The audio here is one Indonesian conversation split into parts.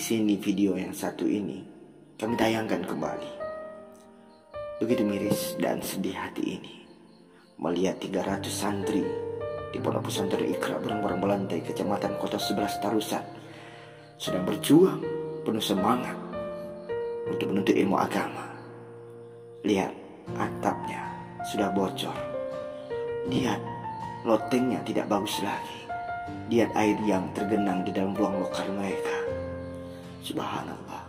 sini video yang satu ini kami tayangkan kembali. Begitu miris dan sedih hati ini melihat 300 santri di Pondok Pesantren Iqra Barang-Barang Belantai, Kecamatan Kota 11 Tarusan, sedang berjuang penuh semangat untuk menuntut ilmu agama. Lihat, atapnya sudah bocor. Lihat, lotengnya tidak bagus lagi. Lihat air yang tergenang di dalam ruang lokal mereka. Subhanallah.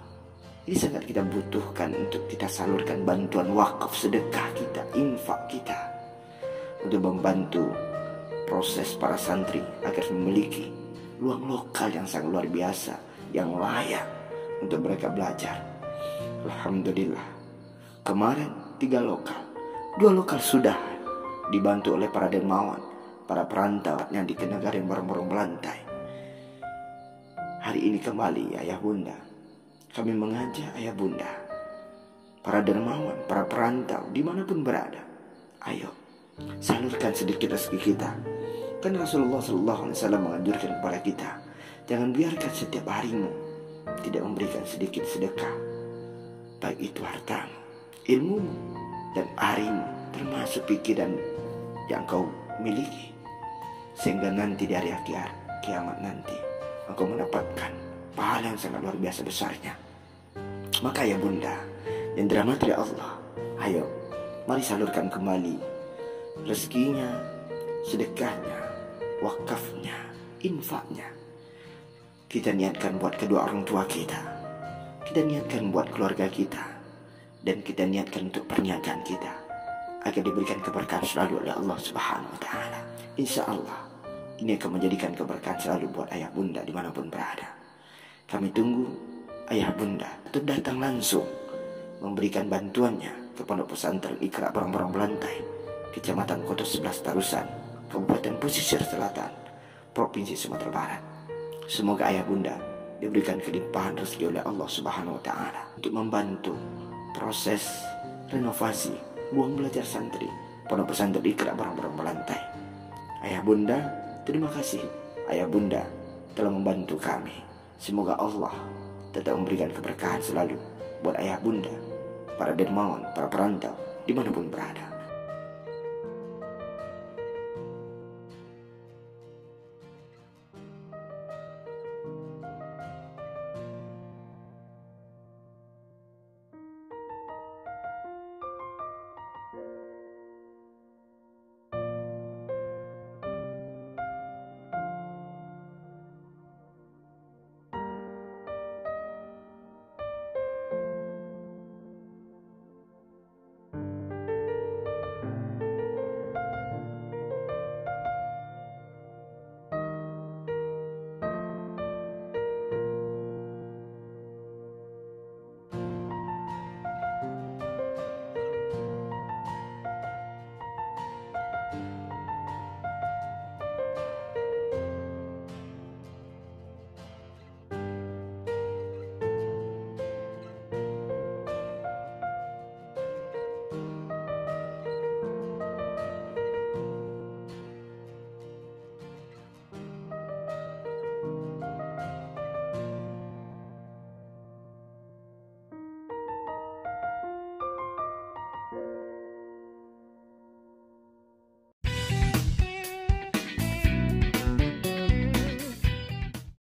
Ini sangat kita butuhkan untuk kita salurkan bantuan wakaf, sedekah kita, infak kita, untuk membantu proses para santri agar memiliki ruang lokal yang sangat luar biasa, yang layak untuk mereka belajar. Alhamdulillah, kemarin 3 lokal, 2 lokal sudah dibantu oleh para dermawan, para perantau yang di negara yang barang-barang belantai. Hari ini kembali ayah bunda, kami mengajak ayah bunda, para dermawan, para perantau dimanapun berada, ayo salurkan sedikit rezeki kita. Kan Rasulullah SAW menganjurkan kepada kita, jangan biarkan setiap harimu tidak memberikan sedikit sedekah, baik itu hartamu, ilmumu, dan harimu, termasuk pikiran yang kau miliki, sehingga nanti di hari akhir kiamat nanti engkau mendapatkan pahala yang sangat luar biasa besarnya. Maka ya bunda yang dirahmati oleh Allah, ayo mari salurkan kembali rezekinya, sedekahnya, wakafnya, infaknya. Kita niatkan buat kedua orang tua kita niatkan buat keluarga kita, dan kita niatkan untuk pernyataan kita agar diberikan keberkahan selalu oleh Allah Subhanahu wa Ta'ala. Insya Allah ini akan menjadikan keberkahan selalu buat ayah bunda dimanapun berada. Kami tunggu ayah bunda untuk datang langsung memberikan bantuannya ke Pondok Pesantren Iqra Barang-Barang Belantai, Kecamatan Kota 11 Tarusan, Kabupaten Pesisir Selatan, Provinsi Sumatera Barat. Semoga ayah bunda diberikan kelimpahan rezeki oleh Allah Subhanahu wa Ta'ala untuk membantu proses renovasi ruang belajar santri Pondok Pesantren Iqra Barang-Barang Belantai. Ayah bunda, terima kasih ayah bunda telah membantu kami. Semoga Allah tetap memberikan keberkahan selalu buat ayah bunda, para dermawan, para perantau dimanapun berada.